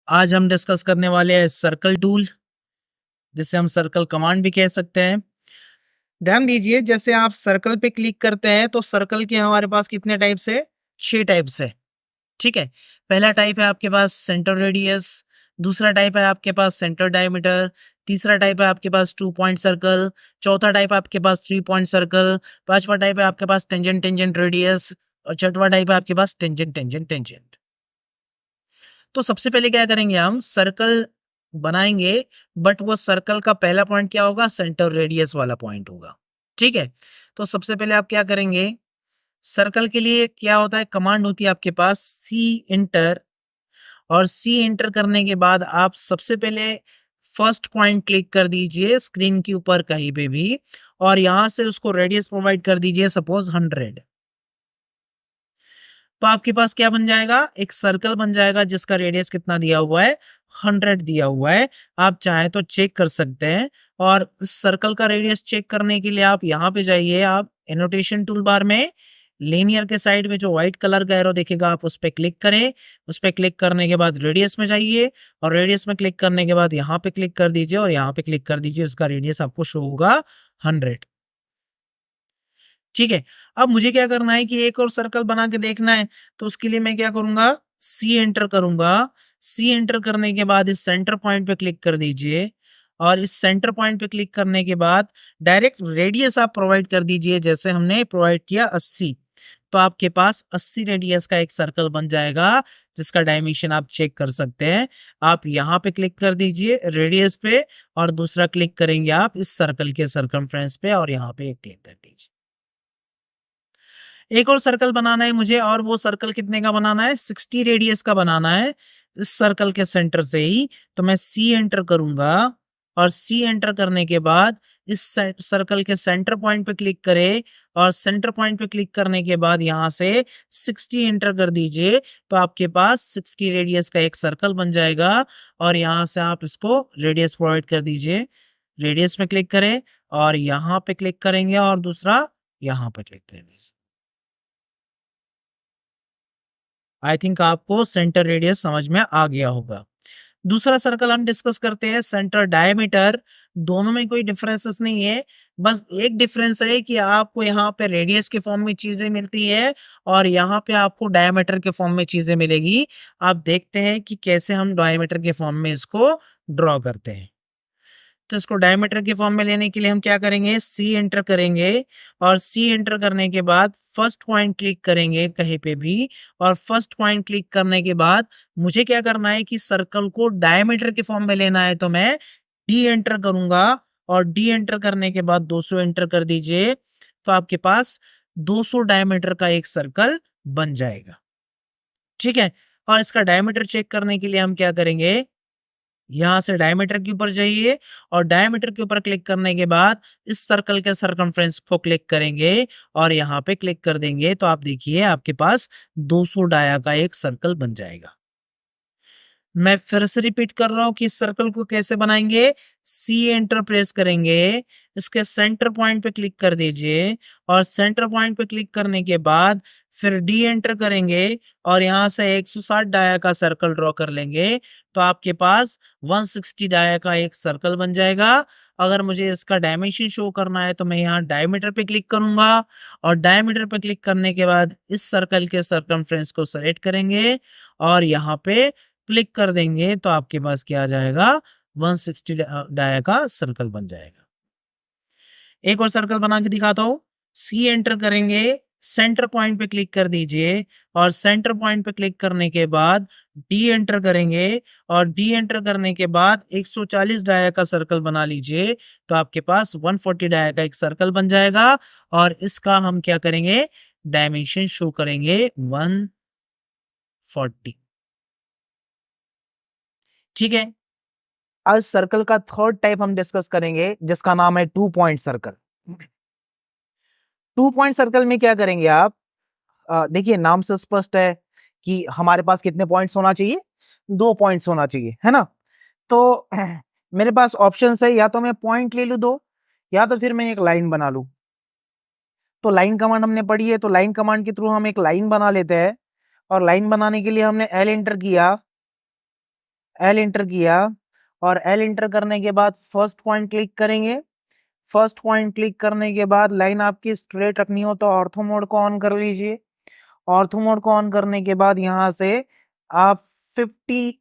आज हम डिस्कस करने वाले हैं सर्कल टूल, जिसे हम सर्कल कमांड भी कह सकते हैं। ध्यान दीजिए, जैसे आप सर्कल पे क्लिक करते हैं तो सर्कल के हमारे पास कितने टाइप्स है? 6 टाइप्स है। ठीक है। पहला टाइप है आपके पास सेंटर रेडियस, दूसरा टाइप है आपके पास सेंटर डायमीटर, तीसरा टाइप है आपके पास 2 पॉइंट सर्कल, चौथा टाइप है आपके पास 3 पॉइंट सर्कल, पांचवा टाइप है आपके पास टेंजेंट टेंजेंट रेडियस और छठवां टाइप है आपके पास टेंजेंट टेंजेंट टेंजेंट। तो सबसे पहले क्या करेंगे, हम सर्कल बनाएंगे, बट वो सर्कल का पहला पॉइंट क्या होगा? सेंटर रेडियस वाला पॉइंट होगा। ठीक है। तो सबसे पहले आप क्या करेंगे, सर्कल के लिए क्या होता है, कमांड होती है आपके पास सी इंटर। और सी इंटर करने के बाद आप सबसे पहले फर्स्ट पॉइंट क्लिक कर दीजिए स्क्रीन के ऊपर कहीं पे भी, और यहां से उसको रेडियस प्रोवाइड कर दीजिए, सपोज 100। तो आपके पास क्या बन जाएगा? एक सर्कल बन जाएगा जिसका रेडियस कितना दिया हुआ है? 100 दिया हुआ है। आप चाहे तो चेक कर सकते हैं। और इस सर्कल का रेडियस चेक करने के लिए आप यहाँ पे जाइए, आप एनोटेशन टूल बार में लीनियर के साइड में जो व्हाइट कलर का एरो दिखेगा, आप उस पर क्लिक करें। उस पर क्लिक करने के बाद रेडियस में जाइए, और रेडियस में क्लिक करने के बाद यहाँ पे क्लिक कर दीजिए, और यहाँ पे क्लिक कर दीजिए, उसका रेडियस आपको शो होगा 100। ठीक है। अब मुझे क्या करना है कि एक और सर्कल बना के देखना है। तो उसके लिए मैं क्या करूंगा, सी एंटर करूंगा। सी एंटर करने के बाद इस सेंटर पॉइंट पे क्लिक कर दीजिए, और इस सेंटर पॉइंट पे क्लिक करने के बाद डायरेक्ट रेडियस आप प्रोवाइड कर दीजिए, जैसे हमने प्रोवाइड किया 80। तो आपके पास 80 रेडियस का एक सर्कल बन जाएगा, जिसका डायमेंशन आप चेक कर सकते हैं। आप यहाँ पे क्लिक कर दीजिए रेडियस पे, और दूसरा क्लिक करेंगे आप इस सर्कल के सर्कमफ्रेंस पे, और यहाँ पे एक क्लिक कर दीजिए। एक और सर्कल बनाना है मुझे, और वो सर्कल कितने का बनाना है? 60 रेडियस का बनाना है, इस सर्कल के सेंटर से ही। तो मैं सी एंटर करूंगा, और सी एंटर करने के बाद इस सर्कल के सेंटर पॉइंट पे क्लिक करें, और सेंटर पॉइंट पे क्लिक करने के बाद यहां से 60 एंटर कर दीजिए। तो आपके पास 60 रेडियस का एक सर्कल बन जाएगा, और यहां से आप इसको रेडियस प्रोवाइड कर दीजिए। रेडियस में क्लिक करें, और यहाँ पे क्लिक करेंगे, और दूसरा यहाँ पे क्लिक कर दीजिए। आई थिंक आपको सेंटर रेडियस समझ में आ गया होगा। दूसरा सर्कल हम डिस्कस करते हैं, सेंटर डायमीटर। दोनों में कोई डिफरेंसेस नहीं है, बस एक डिफरेंस है कि आपको यहाँ पे रेडियस के फॉर्म में चीजें मिलती है, और यहाँ पे आपको डायमीटर के फॉर्म में चीजें मिलेगी। आप देखते हैं कि कैसे हम डायमीटर के फॉर्म में इसको ड्रॉ करते हैं। तो इसको डायमीटर के फॉर्म में लेने के लिए हम क्या करेंगे, सी एंटर करेंगे, और सी एंटर करने के बाद फर्स्ट पॉइंट क्लिक करेंगे कहीं पे भी, और फर्स्ट पॉइंट क्लिक करने के बाद मुझे क्या करना है कि सर्कल को डायमीटर के फॉर्म में लेना है। तो मैं डी एंटर करूंगा, और डी एंटर करने के बाद 200 एंटर कर दीजिए। तो आपके पास 200 डायमीटर का एक सर्कल बन जाएगा। ठीक है। और इसका डायमीटर चेक करने के लिए हम क्या करेंगे, यहां से डायमीटर के ऊपर जाइए, और डायमीटर के ऊपर क्लिक करने के बाद इस सर्कल के सरकमफ्रेंस को क्लिक करेंगे, और यहां पे क्लिक कर देंगे। तो आप देखिए आपके पास 200 डाया का एक सर्कल बन जाएगा। मैं फिर से रिपीट कर रहा हूं कि इस सर्कल को कैसे बनाएंगे। सी एंटर प्रेस करेंगे, इसके सेंटर पॉइंट पे क्लिक कर दीजिए, और सेंटर पॉइंट पे क्लिक करने के बाद फिर डी एंटर करेंगे, और यहां से 160 डाया का सर्कल ड्रॉ कर लेंगे। तो आपके पास 160 डाया का एक सर्कल बन जाएगा। अगर मुझे इसका डायमेंशन शो करना है तो मैं यहाँ डायमीटर पे क्लिक करूंगा, और डायमीटर पे क्लिक करने के बाद इस सर्कल के सर्कमफ्रेंस को सेलेक्ट करेंगे, और यहाँ पे क्लिक कर देंगे। तो आपके पास क्या आ जाएगा, 160 डाया का सर्कल बन जाएगा। एक और सर्कल बना के दिखाता हूं। सी एंटर करेंगे, सेंटर पॉइंट पे क्लिक कर दीजिए, और सेंटर पॉइंट पे क्लिक करने के बाद डी एंटर करेंगे, और डी एंटर करने के बाद 140 डाया का सर्कल बना लीजिए। तो आपके पास 140 डाया का एक सर्कल बन जाएगा, और इसका हम क्या करेंगे, डायमेंशन शो करेंगे 140। ठीक है। आज सर्कल का थर्ड टाइप हम डिस्कस करेंगे, जिसका नाम है 2 पॉइंट सर्कल। 2 पॉइंट सर्कल में क्या करेंगे आप, देखिए नाम से स्पष्ट है कि हमारे पास कितने पॉइंट्स होना चाहिए, 2 पॉइंट्स होना चाहिए, है ना। तो मेरे पास ऑप्शन है, या तो मैं पॉइंट ले लूं 2, या तो फिर मैं एक लाइन बना लूं। तो लाइन कमांड हमने पढ़ी है, तो लाइन कमांड के थ्रू हम एक लाइन बना लेते हैं। और लाइन बनाने के लिए हमने एल एंटर किया, एल इंटर किया और एल इंटर करने के बाद फर्स्ट पॉइंट क्लिक करेंगे। फर्स्ट पॉइंट क्लिक करने के बाद लाइन आपकी स्ट्रेट रखनी हो तो ऑर्थो मोड को ऑन कर लीजिए। ऑर्थो मोड को ऑन करने के बाद यहां से आप 50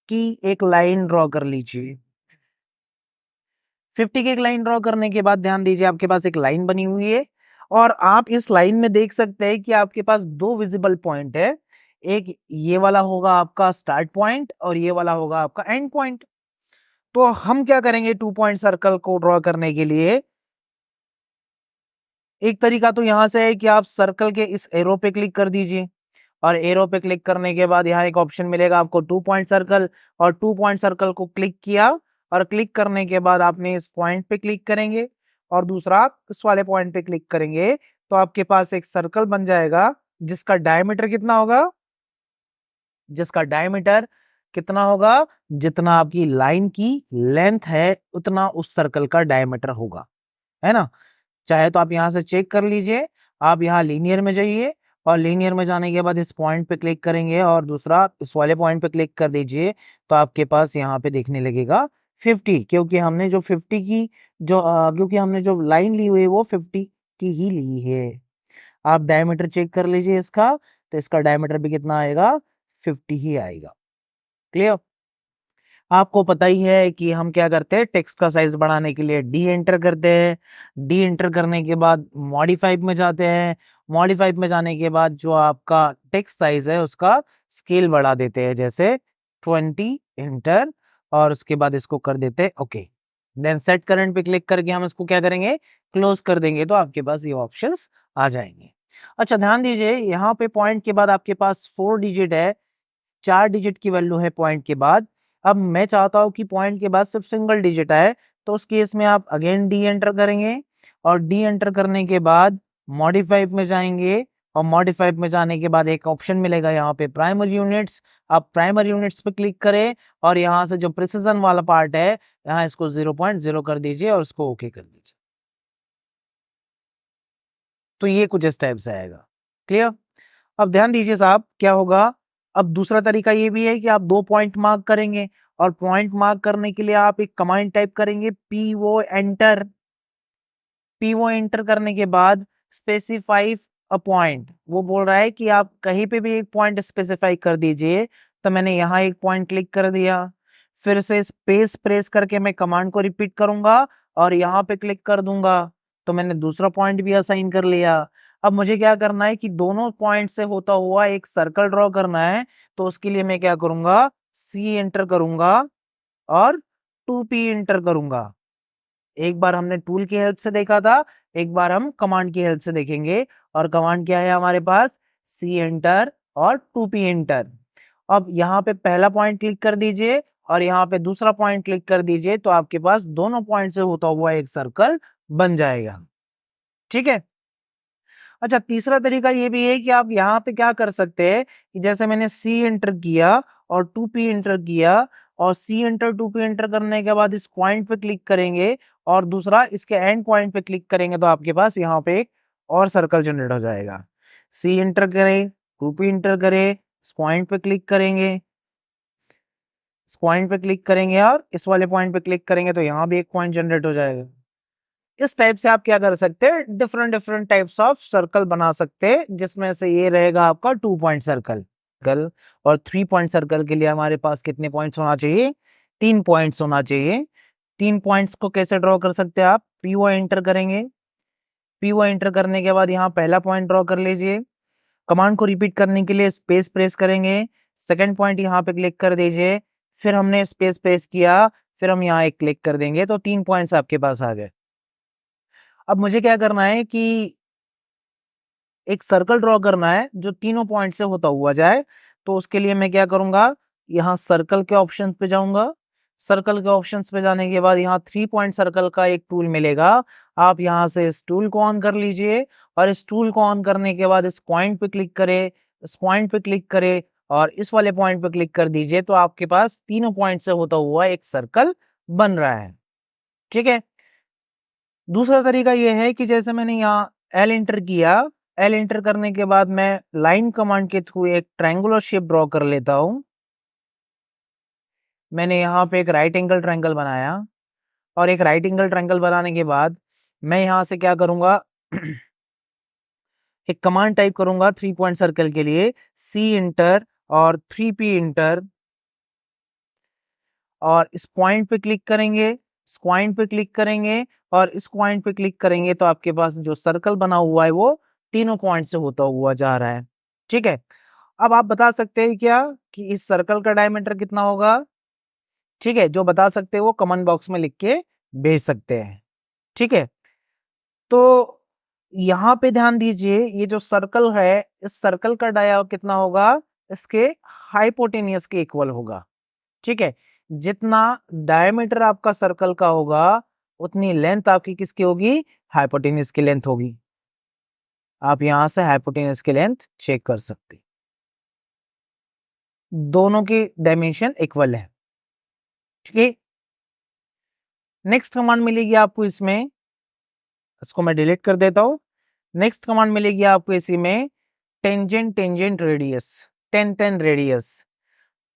की एक लाइन ड्रॉ कर लीजिए। 50 की एक लाइन ड्रॉ करने के बाद ध्यान दीजिए आपके पास एक लाइन बनी हुई है और आप इस लाइन में देख सकते हैं कि आपके पास दो विजिबल पॉइंट है। एक ये वाला होगा आपका स्टार्ट पॉइंट और ये वाला होगा आपका एंड पॉइंट। तो हम क्या करेंगे 2 पॉइंट सर्कल को ड्रॉ करने के लिए, एक तरीका तो यहां से है कि आप सर्कल के इस एरो पे क्लिक कर दीजिए और एरो पे क्लिक करने के बाद यहाँ एक ऑप्शन मिलेगा आपको 2 पॉइंट सर्कल, और 2 पॉइंट सर्कल को क्लिक किया और क्लिक करने के बाद आपने इस पॉइंट पे क्लिक करेंगे और दूसरा आप इस वाले पॉइंट पे क्लिक करेंगे तो आपके पास एक सर्कल बन जाएगा जिसका डायमीटर कितना होगा, जिसका डायमीटर कितना होगा, जितना आपकी लाइन की लेंथ है उतना उस सर्कल का डायमीटर होगा, है ना। चाहे तो आप यहां से चेक कर लीजिए। आप यहाँ लीनियर में जाइए और लीनियर में जाने के बाद इस पॉइंट पे क्लिक करेंगे और दूसरा इस वाले पॉइंट पे क्लिक कर दीजिए तो आपके पास यहाँ पे देखने लगेगा 50, क्योंकि हमने जो 50 की जो क्योंकि हमने जो लाइन ली हुई है वो 50 की ही ली है। आप डायमीटर चेक कर लीजिए इसका, तो इसका डायमीटर भी कितना आएगा, 50 ही आएगा। क्लियर। आपको पता ही है कि हम क्या करते हैं, टेक्स्ट का साइज बढ़ाने के लिए डी एंटर करते हैं। डी एंटर करने के बाद मॉडिफाई में जाते हैं। मॉडिफाई में जाने के बाद जो आपका टेक्स्ट साइज है उसका स्केल बढ़ा देते हैं, जैसे 20 एंटर, और उसके बाद इसको कर देते हैं ओके। देन सेट करंट पे क्लिक करके हम इसको क्या करेंगे, क्लोज कर देंगे, तो आपके पास ये ऑप्शंस आ जाएंगे। अच्छा ध्यान दीजिए यहाँ पे पॉइंट के बाद आपके पास 4 डिजिट है, 4 डिजिट की वैल्यू है पॉइंट के बाद। अब मैं चाहता हूं कि पॉइंट के बाद सिर्फ सिंगल डिजिट आए, तो उस केस में आप अगेन डी एंटर करेंगे और डी एंटर करने के बाद मॉडिफाई में जाएंगे और मॉडिफाई में जाने के बाद एक ऑप्शन मिलेगा यहाँ पे प्राइमरी यूनिट्स। आप प्राइमरी यूनिट्स पे क्लिक करें और यहाँ से जो प्रिसिजन वाला पार्ट है यहाँ इसको 0.0 कर दीजिए और उसको ओके कर दीजिए। तो ये कुछ इस टाइप से आएगा। क्लियर। अब ध्यान दीजिए साहब क्या होगा। अब दूसरा तरीका ये भी है कि आप 2 पॉइंट मार्क करेंगे और पॉइंट मार्क करने के लिए आप एक कमांड टाइप करेंगे पीओ एंटर। पीओ एंटर करने के बाद स्पेसिफाई अ पॉइंट, वो बोल रहा है कि आप कहीं पे भी एक पॉइंट स्पेसिफाई कर दीजिए। तो मैंने यहाँ एक पॉइंट क्लिक कर दिया, फिर से स्पेस प्रेस करके मैं कमांड को रिपीट करूंगा और यहाँ पे क्लिक कर दूंगा, तो मैंने दूसरा पॉइंट भी असाइन कर लिया। अब मुझे क्या करना है कि दोनों पॉइंट से होता हुआ एक सर्कल ड्रॉ करना है, तो उसके लिए मैं क्या करूंगा, सी एंटर करूंगा और 2p एंटर करूंगा। एक बार हमने टूल की हेल्प से देखा था, एक बार हम कमांड की हेल्प से देखेंगे। और कमांड क्या है हमारे पास, सी एंटर और 2p एंटर। अब यहाँ पे पहला पॉइंट क्लिक कर दीजिए और यहाँ पे दूसरा पॉइंट क्लिक कर दीजिए, तो आपके पास दोनों पॉइंट से होता हुआ एक सर्कल बन जाएगा। ठीक है। अच्छा तीसरा तरीका ये भी है कि आप यहाँ पे क्या कर सकते हैं कि जैसे मैंने सी एंटर किया और 2p एंटर किया, और सी एंटर 2p एंटर करने के बाद इस पॉइंट पे क्लिक करेंगे और दूसरा इसके एंड पॉइंट पे क्लिक करेंगे, तो आपके पास यहाँ पे एक और सर्कल जनरेट हो जाएगा। सी एंटर करें, 2p एंटर करें, इस पॉइंट पे क्लिक करेंगे, इस पॉइंट पे क्लिक करेंगे और इस वाले पॉइंट पे क्लिक करेंगे, तो यहाँ भी एक पॉइंट जनरेट हो जाएगा। इस टाइप से आप क्या कर सकते हैं, different different types of circle बना सकते हैं, जिसमें से ये रहेगा आपका 2 पॉइंट सर्कल। और 3 पॉइंट सर्कल के लिए हमारे पास कितने पॉइंट्स होना चाहिए, 3 पॉइंट्स होना चाहिए। 3 पॉइंट्स को कैसे ड्रॉ कर सकते हैं आप, पीओ एंटर करेंगे, पीओ एंटर करने के बाद यहाँ पहला पॉइंट ड्रॉ कर लीजिए। कमांड को रिपीट करने के लिए स्पेस प्रेस करेंगे, सेकंड पॉइंट यहाँ पे क्लिक कर दीजिए, फिर हमने स्पेस प्रेस किया, फिर हम यहाँ एक क्लिक कर देंगे, तो 3 पॉइंट्स आपके पास आ गए। अब मुझे क्या करना है कि एक सर्कल ड्रॉ करना है जो तीनों पॉइंट से होता हुआ जाए, तो उसके लिए मैं क्या करूंगा, यहाँ सर्कल के ऑप्शन पे जाऊंगा। सर्कल के ऑप्शंस पे जाने के बाद यहाँ 3 पॉइंट सर्कल का एक टूल मिलेगा, आप यहाँ से इस टूल को ऑन कर लीजिए और इस टूल को ऑन करने के बाद इस पॉइंट पे क्लिक करें, इस पॉइंट पे क्लिक करें और इस वाले पॉइंट पे क्लिक कर दीजिए, तो आपके पास तीनों पॉइंट से होता हुआ एक सर्कल बन रहा है। ठीक है। दूसरा तरीका यह है कि जैसे मैंने यहाँ एल एंटर किया, एल एंटर करने के बाद मैं लाइन कमांड के थ्रू एक ट्रायंगुलर शेप ड्रॉ कर लेता हूं। मैंने यहाँ पे एक राइट एंगल ट्रायंगल बनाया और एक राइट एंगल ट्रायंगल बनाने के बाद मैं यहाँ से क्या करूंगा एक कमांड टाइप करूंगा 3 पॉइंट सर्कल के लिए सी इंटर और 3P इंटर, और इस पॉइंट पे क्लिक करेंगे, इस पॉइंट पे क्लिक करेंगे और इस पॉइंट पे क्लिक करेंगे तो आपके पास जो सर्कल बना हुआ है वो तीनों पॉइंट से होता हुआ जा रहा है। ठीक है, अब आप बता सकते हैं क्या कि इस सर्कल का डायमीटर कितना होगा? ठीक है, जो बता सकते हैं वो कमेंट बॉक्स में लिख के भेज सकते हैं। ठीक है, तो यहाँ पे ध्यान दीजिए, ये जो सर्कल है इस सर्कल का डाया कितना होगा? इसके हाइपोटेनियस के इक्वल होगा। ठीक है, जितना डायमीटर आपका सर्कल का होगा उतनी लेंथ आपकी किसकी होगी? हाइपोटेनियस की लेंथ होगी। आप यहां से हाइपोटेनियस की लेंथ चेक कर सकते, दोनों की डायमेंशन इक्वल है। ठीक है, नेक्स्ट कमांड मिलेगी आपको इसमें, इसको मैं डिलीट कर देता हूं। नेक्स्ट कमांड मिलेगी आपको इसी में tangent tangent radius, 10 radius.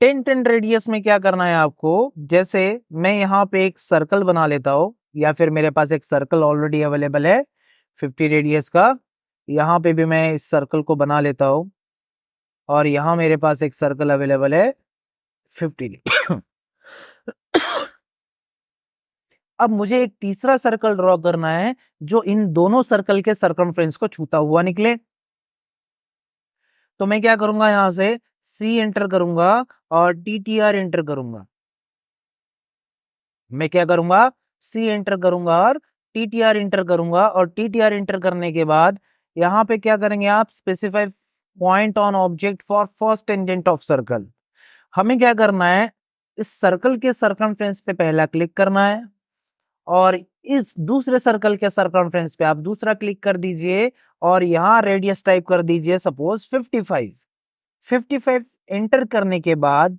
10 radius में क्या करना है आपको? जैसे मैं यहाँ पे एक सर्कल बना लेता हूं, या फिर मेरे पास एक सर्कल ऑलरेडी अवेलेबल है 50 रेडियस का, यहाँ पे भी मैं इस सर्कल को बना लेता हूं और यहाँ मेरे पास एक सर्कल अवेलेबल है 50। अब मुझे एक तीसरा सर्कल ड्रॉ करना है जो इन दोनों सर्कल के सर्कमफ्रेंस को छूता हुआ निकले। तो मैं क्या करूंगा, यहां से सी एंटर करूंगा और TTR एंटर करूंगा। मैं क्या करूंगा? सी एंटर करूंगा और TTR एंटर करूंगा, और TTR एंटर करने के बाद यहां पे क्या करेंगे आप? Specify point on object for first tangent of circle. हमें क्या करना है? इस सर्कल के सर्कमफ्रेंस पे पहला क्लिक करना है और इस दूसरे सर्कल के सर्कमफ्रेंस पे आप दूसरा क्लिक कर दीजिए और यहां रेडियस टाइप कर दीजिए सपोज 55। 55 एंटर करने के बाद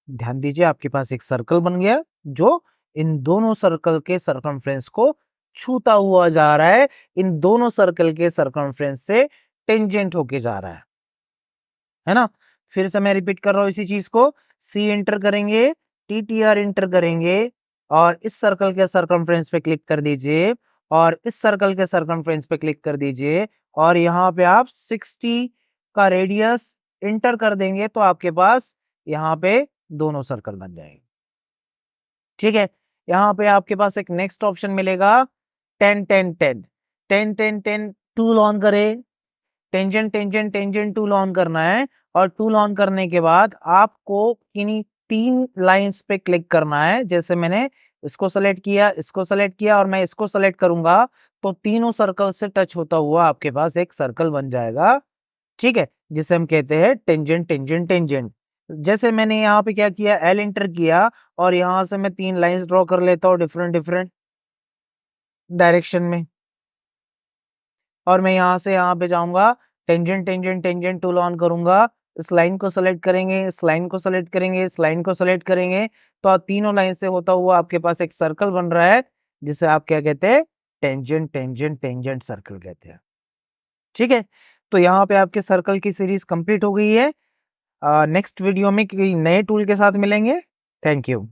ध्यान दीजिए आपके पास एक सर्कल बन गया जो इन दोनों सर्कल के सर्कमफ्रेंस को छूता हुआ जा रहा है, इन दोनों सर्कल के सर्कमफ्रेंस से टेंजेंट होके जा रहा है ना? फिर से मैं रिपीट कर रहा हूं इसी चीज को, सी एंटर करेंगे, TTR एंटर करेंगे और इस सर्कल के सर्कमफ्रेंस पे क्लिक कर दीजिए और इस सर्कल के सर्कमफ्रेंस पे क्लिक कर दीजिए और यहाँ पे आप 60 का रेडियस एंटर कर देंगे तो आपके पास यहाँ पे दोनों सर्कल बन जाएंगे। ठीक है, यहाँ पे आपके पास एक नेक्स्ट ऑप्शन मिलेगा 10 10 10 10 10 10 टूल ऑन करें, tangent tangent tangent tool on करना है और टूल ऑन करने के बाद आपको किन्हीं 3 लाइंस पे क्लिक करना है। जैसे मैंने इसको सेलेक्ट किया, इसको सेलेक्ट किया और मैं इसको सेलेक्ट करूंगा तो तीनों सर्कल से टच होता हुआ आपके पास एक सर्कल बन जाएगा। ठीक है, जिसे हम कहते हैं टेंजेंट टेंजेंट टेंजेंट। जैसे मैंने यहाँ पे क्या किया, एल एंटर किया और यहां से मैं 3 लाइंस ड्रॉ कर लेता हूँ डिफरेंट डिफरेंट डायरेक्शन में, और मैं यहाँ से यहाँ पे जाऊंगा, tangent tangent tangent tool on करूंगा, इस लाइन को सेलेक्ट करेंगे, इस लाइन को सेलेक्ट करेंगे, इस लाइन को सेलेक्ट करेंगे तो तीनों लाइन से होता हुआ आपके पास एक सर्कल बन रहा है जिसे आप क्या कहते हैं? टेंजेंट टेंजेंट टेंजेंट सर्कल कहते हैं। ठीक है, तो यहाँ पे आपके सर्कल की सीरीज कंप्लीट हो गई है। नेक्स्ट वीडियो में किसी नए टूल के साथ मिलेंगे। Thank you.